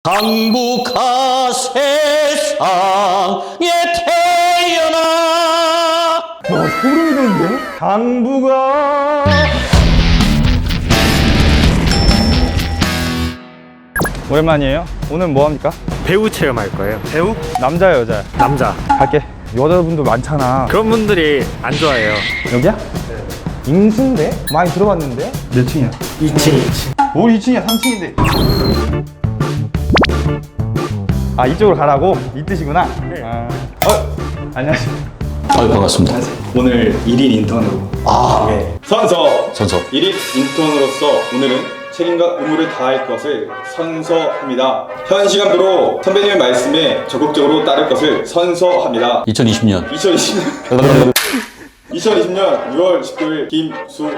강북아 세상에 태어나. 와, 소름이 돋는데? 강북아. 오랜만이에요. 오늘 뭐 합니까? 배우 체험할 거예요. 배우? 남자야, 여자야? 남자. 갈게. 여자분도 많잖아. 그런 분들이 안 좋아해요. 여기야? 네. 인수인데? 많이 들어봤는데? 몇 층이야? 2층. 뭘 2층이야? 3층인데. 아, 이쪽으로 가라고? 이 뜻이구나? 네. 안녕하십니까. 반갑습니다. 오늘 1인 인턴으로 아, 선서 선서. 1인 인턴으로서 오늘은 책임과 의무를 다할 것을 선서합니다. 현 시간부로 선배님의 말씀에 적극적으로 따를 것을 선서합니다. 2020년 2020년 6월 19일 김수호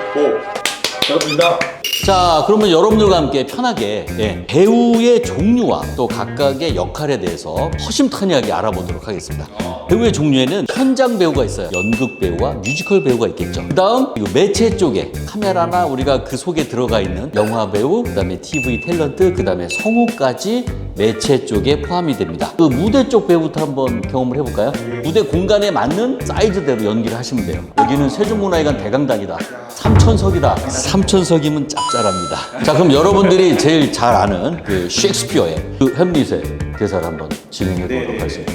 반갑습니다. 자, 그러면 여러분들과 함께 편하게 배우의 종류와 또 각각의 역할에 대해서 허심탄회하게 알아보도록 하겠습니다. 배우의 종류에는 현장 배우가 있어요. 연극 배우와 뮤지컬 배우가 있겠죠. 그 다음 매체 쪽에 카메라나 우리가 그 속에 들어가 있는 영화 배우, 그 다음에 TV 탤런트, 그 다음에 성우까지 매체 쪽에 포함이 됩니다. 그 무대 쪽 배우부터 한번 경험을 해볼까요? 무대 공간에 맞는 사이즈대로 연기를 하시면 돼요. 여기는 세종문화회관 대강당이다. 3,000석이다. 3,000석이면 짭짤합니다. 자, 그럼 여러분들이 제일 잘 아는 그 셰익스피어의 그 햄릿의 대사를 한번 진행해 보도록 하겠습니다.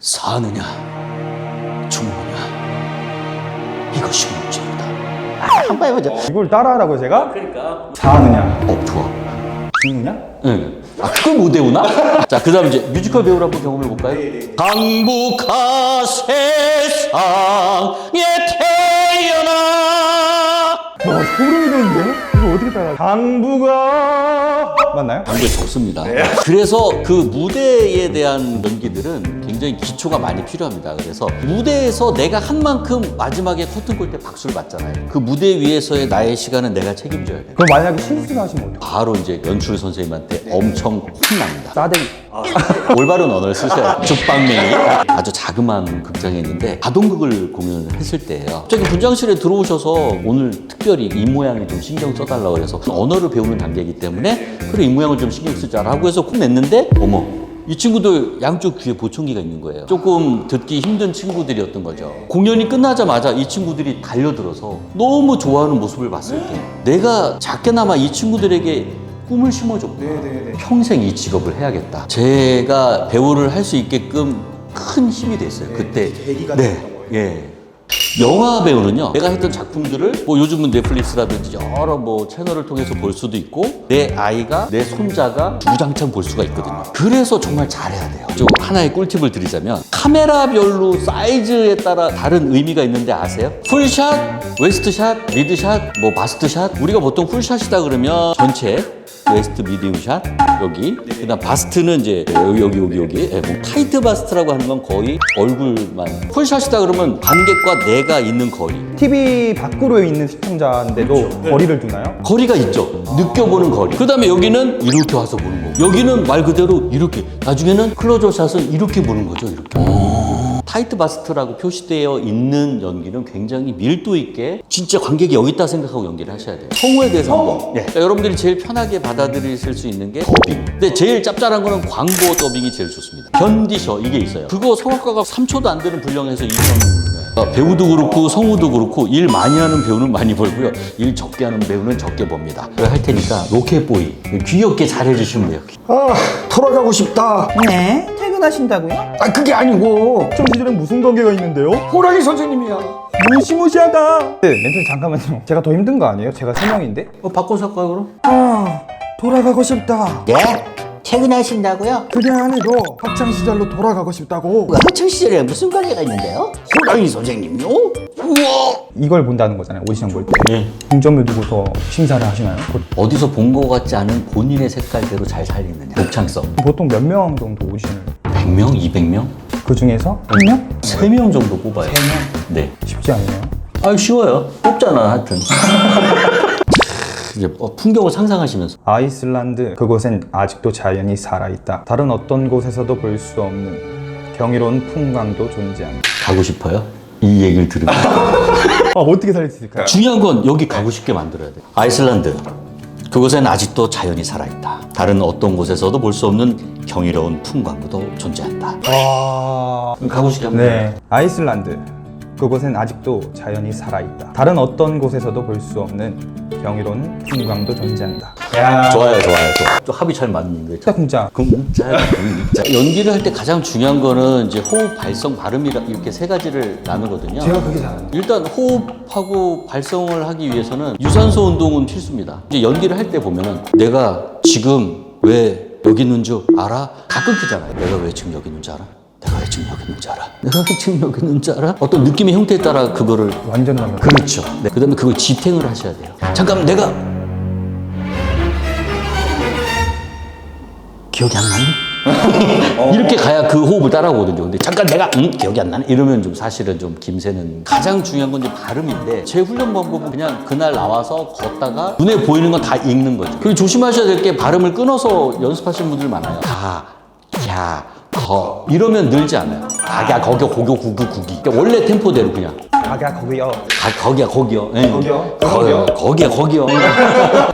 사느냐, 죽느냐, 이것이 문제입니다. 한번 해보자. 이걸 따라하라고 제가? 그러니까. 사느냐? 좋아. 죽느냐? 응. 아, 그걸 못 외우나? 자, 그 다음 이제 뮤지컬 배우를 한번 경험해 볼까요? 강북아 세상에 태어나. 와, 소름이 돋는데? 이거 어떻게 따라? 강북아. 맞나요? 강북에 좋습니다. 그래서 그 무대에 대한 연기들은 굉장히 기초가 많이 필요합니다. 그래서 무대에서 내가 한 만큼 마지막에 커튼 콜 때 박수를 받잖아요. 그 무대 위에서의 나의 시간은 내가 책임져야 돼. 그럼 만약에 실수를 하시면 어떡해? 바로 이제 연출 선생님한테 엄청 혼납니다. 싸대기. 올바른 언어를 쓰셔야 돼요. 죽방맹이. 아주 자그마한 극장에 있는데 아동극을 공연을 했을 때예요. 갑자기 분장실에 들어오셔서 오늘 특별히 입 모양에 좀 신경 써달라고 그래서 언어를 배우는 단계이기 때문에 그래, 입 모양을 좀 신경 쓰자라고 해서 꼭 냈는데 어머, 이 친구들 양쪽 귀에 보청기가 있는 거예요. 조금 듣기 힘든 친구들이었던 거죠. 공연이 끝나자마자 이 친구들이 달려들어서 너무 좋아하는 모습을 봤을 때 내가 작게나마 이 친구들에게 꿈을 심어줬구나. 평생 이 직업을 해야겠다. 제가 배우를 할 수 있게끔 큰 힘이 됐어요. 그때. 네. 예. 영화 배우는요, 내가 했던 작품들을 뭐 요즘은 넷플릭스라든지 여러 뭐 채널을 통해서 볼 수도 있고 내 아이가, 내 손자가 주장창 볼 수가 있거든요. 그래서 정말 잘해야 돼요. 좀 하나의 꿀팁을 드리자면 카메라별로 사이즈에 따라 다른 의미가 있는데 아세요? 풀샷, 웨스트샷, 미드샷, 뭐 바스트샷. 우리가 보통 풀샷이다 그러면 전체 웨스트 미디움샷 여기, 그다음 바스트는 이제 여기 뭐 타이트 바스트라고 하는 건 거의 얼굴만. 풀샷이다 그러면 관객과 내가 있는 거리. TV 밖으로 있는 시청자인데도 거리를 두나요? 거리가 있죠. 느껴보는 거리. 그 다음에 여기는 이렇게 와서 보는 거고, 여기는 말 그대로 이렇게, 나중에는 클로저 샷은 이렇게 보는 거죠. 이렇게. 타이트 바스트라고 표시되어 있는 연기는 굉장히 밀도 있게 진짜 관객이 여기 있다 생각하고 연기를 하셔야 돼요. 성우에 대해서 한번. 그러니까 여러분들이 제일 편하게 받아들이실 수 있는 게 더빙. 근데 제일 짭짤한 거는 광고 더빙이 제일 좋습니다. 견디셔 이게 있어요. 그거 성악가가 3초도 안 되는 분량에서 2천. 배우도 그렇고 성우도 그렇고 일 많이 하는 배우는 많이 벌고요. 일 적게 하는 배우는 적게 법니다. 그걸 할 테니까 로켓보이 귀엽게 잘해주시면 돼요. 아, 돌아가고 싶다. 네? 퇴근하신다고요? 아, 그게 아니고 시청 시절엔 무슨 관계가 있는데요? 호랑이 선생님이야. 무시무시하다. 네, 멘트 잠깐만요. 제가 더 힘든 거 아니에요? 제가 3명인데? 바꿔서 할까요 그럼? 아, 돌아가고 싶다. 네? 퇴근하신다고요? 그게 아니고 학창 시절로 돌아가고 싶다고. 학창 시절에 무슨 관계가 있는데요? 호랑이 선생님요? 우와! 이걸 본다는 거잖아요, 오디션 볼 때. 네. 중점을 두고서 심사를 하시나요? 어디서 본 것 같지 않은 본인의 색깔대로 잘 살리느냐. 독창성. 보통 몇 명 정도 오디션을? 100명? 200명? 그 중에서 한 명? 3명 정도 뽑아요. 3명? 네. 쉽지 않네요. 아유, 쉬워요. 뽑잖아, 하여튼. 이제 풍경을 상상하시면서. 아이슬란드, 그곳엔 아직도 자연이 살아있다. 다른 어떤 곳에서도 볼 수 없는 경이로운 풍광도 존재한다. 가고 싶어요? 이 얘기를 들으면. 어떻게 살릴 수 있을까요? 중요한 건 여기 가고 싶게 만들어야 돼. 아이슬란드. 그곳엔 아직도 자연이 살아있다. 다른 어떤 곳에서도 볼 수 없는 경이로운 풍광도 존재한다. 아... 가고 싶게 합니다. 네. 아이슬란드. 그곳엔 아직도 자연이 살아있다. 다른 어떤 곳에서도 볼 수 없는 경이로운 풍광도 존재한다. 야, 좋아요. 또 합이 잘 맞는데. 공짜. 공짜. 연기를 할 때 가장 중요한 거는 이제 호흡, 발성, 발음이라 이렇게 세 가지를 나누거든요. 제가 그게 잘해요. 일단 호흡하고 발성을 하기 위해서는 유산소 운동은 필수입니다. 이제 연기를 할 때 보면은 내가 지금 왜 여기 있는 줄 알아? 다 끊기잖아요. 내가 왜 지금 여기 있는 줄 알아? 내가 왜 지금 여기 있는 줄 알아? 내가 왜 지금 여기 있는 줄 알아? 어떤 느낌의 형태에 따라 그거를 완전 나면. 그렇죠. 네. 그 다음에 그걸 지탱을 하셔야 돼요. 잠깐 내가 기억이 안 나니? 이렇게 가야 그 호흡을 따라오거든요. 근데 잠깐 내가 기억이 안 나네? 이러면 좀 사실은 좀 김새는 가장 중요한 건 이제 발음인데 제 훈련 방법은 그냥 그날 나와서 걷다가 눈에 보이는 건 다 읽는 거죠. 그리고 조심하셔야 될 게 발음을 끊어서 연습하시는 분들 많아요. 가, 야, 거 이러면 늘지 않아요. 가야, 거겨, 고교, 구구, 구기. 그러니까 원래 템포대로 그냥 가가 거기요. 거기야, 거기요. 예. 거기요? 거기야, 거기요.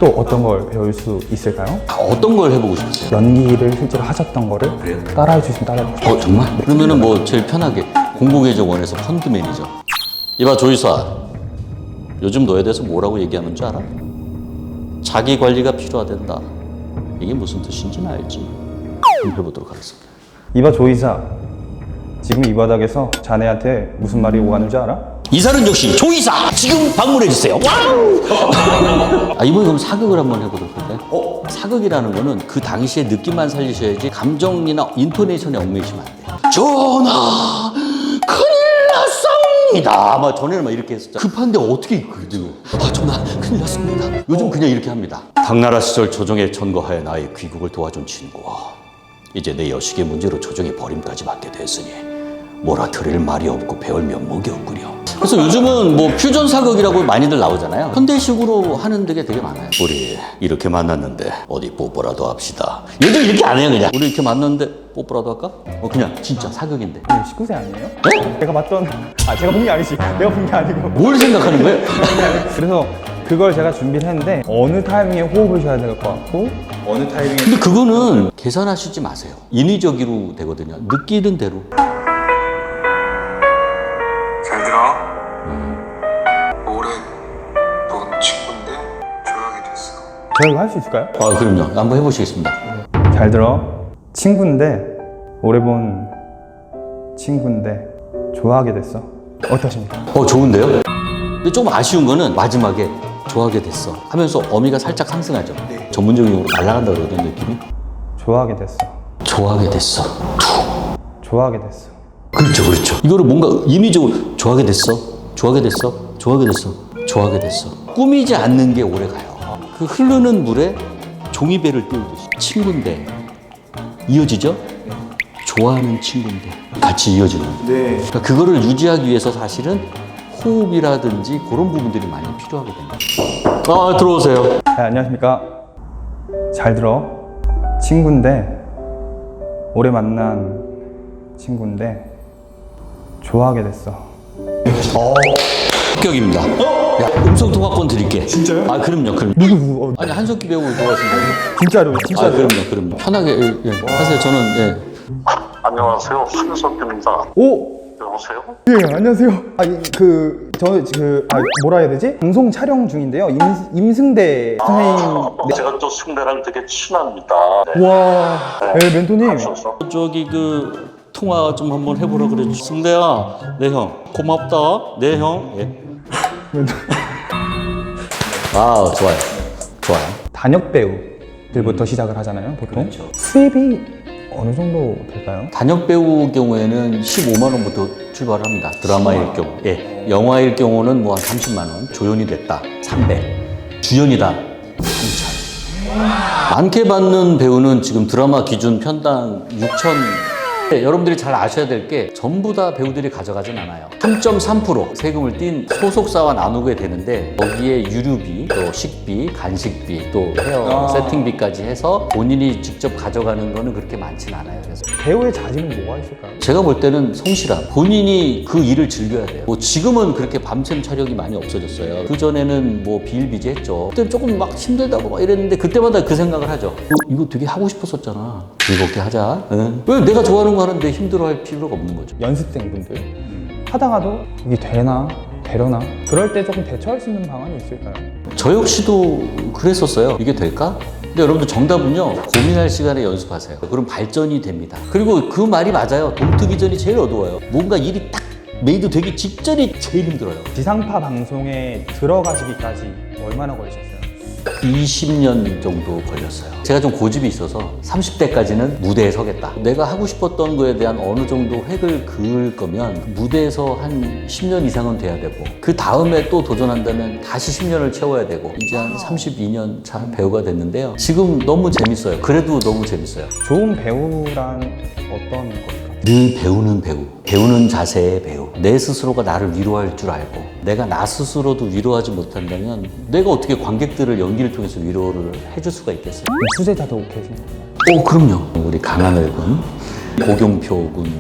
또 어떤 걸 배울 수 있을까요? 어떤 걸 해보고 싶으세요? 연기를 실제로 하셨던 거를 따라해 주시면 따라해 주세요. 정말? 그러면은 뭐 제일 편하게 공공예정원에서 펀드 매니저. 이봐 조이사, 요즘 너에 대해서 뭐라고 얘기하는 줄 알아? 자기 관리가 필요하단다. 이게 무슨 뜻인지는 알지? 한번 해보도록 하겠습니다. 이봐 조이사, 지금 이 바닥에서 자네한테 무슨 말이 오가는 줄 알아? 이사는 역시 조이사 지금 방문해주세요. 와우! 이번에 그럼 사극을 한번 해보도록 할까요? 사극이라는 거는 그 당시의 느낌만 살리셔야지 감정이나 인토네이션에 얽매이시면 안 돼요. 전하 큰일 났습니다. 막 전에는 막 이렇게 했었죠. 급한데 어떻게 그러죠? 전하 큰일 났습니다. 요즘 그냥 이렇게 합니다. 당나라 시절 조정에 전거하여 나의 귀국을 도와준 친구. 이제 내 여식의 문제로 조정의 버림까지 받게 됐으니 뭐라 드릴 말이 없고 배울 면목이 없구려. 그래서 요즘은 뭐 퓨전 사극이라고 많이들 나오잖아요. 현대식으로 하는 데가 되게 많아요. 우리 이렇게 만났는데 어디 뽀뽀라도 합시다. 요즘 이렇게 안 해요. 그냥 우리 이렇게 만났는데 뽀뽀라도 할까? 그냥 진짜 사극인데. 19세 아니에요? 제가 봤던 제가 본 게 아니지. 내가 본 게 아니고. 뭘 생각하는 거예요? 그래서 그걸 제가 준비를 했는데 어느 타이밍에 호흡을 쉬어야 될 것 같고 어느 타이밍에 근데 그거는 계산하시지 마세요. 인위적으로 되거든요. 느끼는 대로. 잘 들어. 오래 본 친구인데 조용히 됐어. 저 이거 할 수 있을까요? 그럼요. 한번 해보시겠습니다. 잘 들어. 친구인데 오래 본 친구인데 좋아하게 됐어. 어떠십니까? 좋은데요? 근데 조금 아쉬운 거는 마지막에 좋아하게 됐어 하면서 어미가 살짝 상승하죠. 전문적인 용어로 날아간다 그러던 느낌이. 좋아하게 됐어. 좋아하게 됐어. 좋아하게 됐어. 그렇죠. 이거를 뭔가 인위적으로 좋아하게 됐어. 좋아하게 됐어. 좋아하게 됐어. 좋아하게 됐어. 꾸미지 않는 게 오래 가요. 그 흐르는 물에 종이배를 띄우듯이 친구인데 이어지죠? 좋아하는 친구인데 같이 이어지는. 그러니까 그거를 유지하기 위해서 사실은 호흡이라든지 그런 부분들이 많이 필요하게 됩니다. 들어오세요. 네, 안녕하십니까. 잘 들어. 친구인데 오래 만난 친구인데 좋아하게 됐어. 합격입니다. 야, 음성 통화권 드릴게. 진짜요? 그럼요. 누구? 아니 한석기 배우 좋아하신다고? 진짜로. 그럼요. 편하게 하세요. 저는 안녕하세요. 한석규입니다. 오. 여보세요? 예, 안녕하세요. 뭐라 해야 되지? 방송 촬영 중인데요. 임승대 선생님. 제가 또 승대랑 되게 친합니다. 네. 와, 네, 멘토님. 하셔서. 저기 통화 좀 한번 해보라 그래. 승대야, 네 형. 고맙다. 네 형. 예. 좋아요. 단역 배우들부터 시작을 하잖아요, 보통. 수입이 어느 정도 될까요? 단역 배우 경우에는 15만 원부터 출발합니다. 드라마일 경우. 영화일 경우는 뭐 한 30만 원. 조연이 됐다. 300. 주연이다. 3,000. 많게 받는 배우는 지금 드라마 기준 편당 6천 네, 여러분들이 잘 아셔야 될 게 전부 다 배우들이 가져가진 않아요. 3.3% 세금을 띈 소속사와 나누게 되는데 거기에 유류비, 또 식비, 간식비, 또 헤어 세팅비까지 해서 본인이 직접 가져가는 거는 그렇게 많진 않아요. 그래서 배우의 자질은 뭐가 있을까요? 제가 볼 때는 성실함. 본인이 그 일을 즐겨야 돼요. 뭐 지금은 그렇게 밤샘 촬영이 많이 없어졌어요. 그 전에는 뭐 비일비재했죠. 그때 조금 막 힘들다고 막 이랬는데 그때마다 그 생각을 하죠. 이거 되게 하고 싶었었잖아. 즐겁게 하자. 응? 왜 내가 좋아하는 거 하는데 힘들어할 필요가 없는 거죠. 연습생분들 하다가도 이게 되려나? 그럴 때 조금 대처할 수 있는 방안이 있을까요? 저 역시도 그랬었어요. 이게 될까? 근데 여러분들 정답은요, 고민할 시간에 연습하세요. 그럼 발전이 됩니다. 그리고 그 말이 맞아요. 돈 뜨기 전이 제일 어두워요. 뭔가 일이 딱 메이드 되기 직전이 제일 힘들어요. 지상파 방송에 들어가시기까지 얼마나 걸리셨어요? 20년 정도 걸렸어요. 제가 좀 고집이 있어서 30대까지는 무대에 서겠다. 내가 하고 싶었던 거에 대한 어느 정도 획을 그을 거면 무대에서 한 10년 이상은 돼야 되고 그 다음에 또 도전한다면 다시 10년을 채워야 되고 이제 한 32년 차 배우가 됐는데요. 지금 너무 재밌어요. 그래도 너무 재밌어요. 좋은 배우란 어떤 걸까요? 늘 배우는 배우, 배우는 자세의 배우. 내 스스로가 나를 위로할 줄 알고 내가 나 스스로도 위로하지 못한다면 내가 어떻게 관객들을 연기를 통해서 위로를 해줄 수가 있겠어요? 수제자도 계신가요? 그럼요. 우리 강하늘 군, 고경표 군,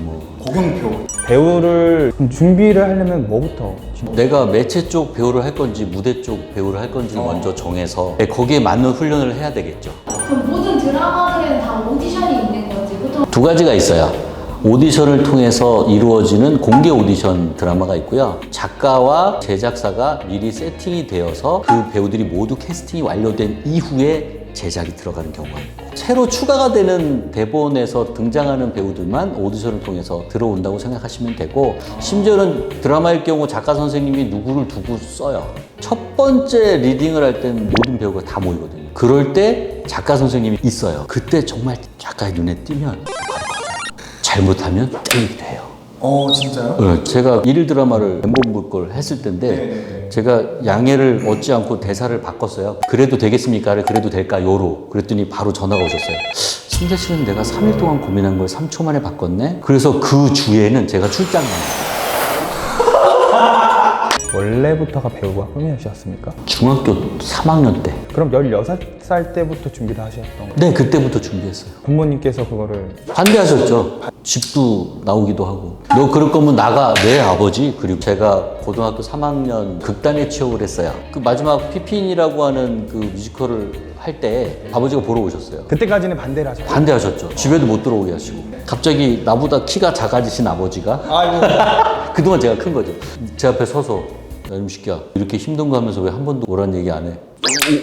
고경표 배우를 준비를 하려면 뭐부터? 내가 매체 쪽 배우를 할 건지 무대 쪽 배우를 할 건지 먼저 정해서 거기에 맞는 훈련을 해야 되겠죠. 그럼 모든 드라마들에는 다 오디션이 있는 거지? 보통 두 가지가 있어요. 오디션을 통해서 이루어지는 공개 오디션 드라마가 있고요. 작가와 제작사가 미리 세팅이 되어서 그 배우들이 모두 캐스팅이 완료된 이후에 제작이 들어가는 경우가 있고 새로 추가가 되는 대본에서 등장하는 배우들만 오디션을 통해서 들어온다고 생각하시면 되고 심지어는 드라마일 경우 작가 선생님이 누구를 두고 써요. 첫 번째 리딩을 할 때는 모든 배우가 다 모이거든요. 그럴 때 작가 선생님이 있어요. 그때 정말 작가의 눈에 띄면 잘못하면 잘리기도 해요. 진짜요? 제가 일일 드라마를 엠본부 걸 했을 때인데 제가 양해를 얻지 않고 대사를 바꿨어요. 그래도 되겠습니까를 그래도 될까요로 그랬더니 바로 전화가 오셨어요. 승재 씨는 내가 3일 동안 고민한 걸 3초 만에 바꿨네? 그래서 그 주에는 제가 출장 갑니다. 원래부터가 배우가 꿈이셨습니까? 중학교 3학년 때. 그럼 16살 때부터 준비를 하셨던 거예요? 네, 그때부터 준비했어요. 부모님께서 그거를 반대하셨죠. 집도 나오기도 하고. 너 그럴 거면 나가. 내 아버지. 그리고 제가 고등학교 3학년 극단에 취업을 했어요. 그 마지막 피핀이라고 하는 그 뮤지컬을 할 때 아버지가 보러 오셨어요. 그때까지는 반대를 하셨어요? 반대하셨죠. 집에도 못 들어오게 하시고. 갑자기 나보다 키가 작아지신 아버지가 그동안 제가 큰 거죠. 제 앞에 서서 야, 이놈 새끼야. 이렇게 힘든 거 하면서 왜 한 번도 오란 얘기 안 해?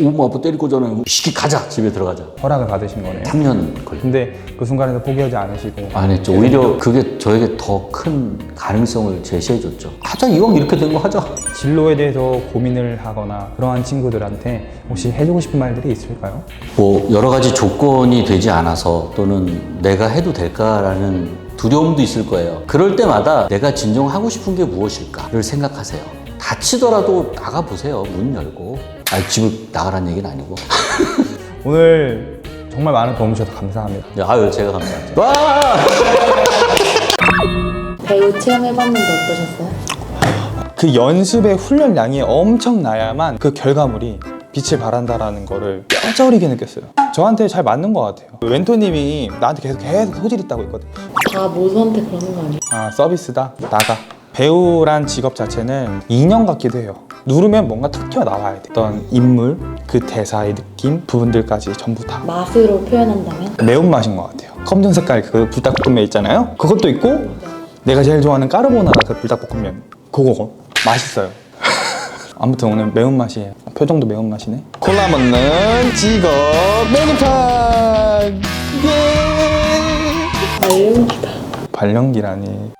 엄마 아빠 때릴 거잖아. 시키 가자. 집에 들어가자. 허락을 받으신 거네요? 3년 걸려. 근데 그 순간에도 포기하지 않으시고 안 했죠. 오히려 그게 저에게 더 큰 가능성을 제시해줬죠. 하자. 이왕 이렇게 된 거 하자. 진로에 대해서 고민을 하거나 그러한 친구들한테 혹시 해주고 싶은 말들이 있을까요? 뭐 여러 가지 조건이 되지 않아서 또는 내가 해도 될까라는 두려움도 있을 거예요. 그럴 때마다 내가 진정 하고 싶은 게 무엇일까를 생각하세요. 다치더라도 나가보세요. 문 열고. 집을 나가라는 얘기는 아니고. 오늘 정말 많은 도움 주셔서 감사합니다. 네, 아유, 제가 감사합니다. 와! 배우 체험해봤는데 어떠셨어요? 그 연습의 훈련량이 엄청나야만 그 결과물이 빛을 발한다라는 거를 뼈저리게 느꼈어요. 저한테 잘 맞는 것 같아요. 멘토님이 나한테 계속 소질 있다고 했거든. 다 모두한테 그러는 거 아니에요? 서비스다. 나가. 배우란 직업 자체는 인형 같기도 해요. 누르면 뭔가 탁 튀어나와야 돼. 어떤 인물, 그 대사의 느낌, 부분들까지 전부 다 맛으로 표현한다면? 매운맛인 것 같아요. 검정 색깔 그 불닭볶음면 있잖아요. 그것도 있고 내가 제일 좋아하는 까르보나라 그 불닭볶음면 그거 맛있어요. 아무튼 오늘 매운맛이에요. 표정도 매운맛이네. 콜라 먹는 직업 메뉴판! 예! 발령기다. 발령기라니.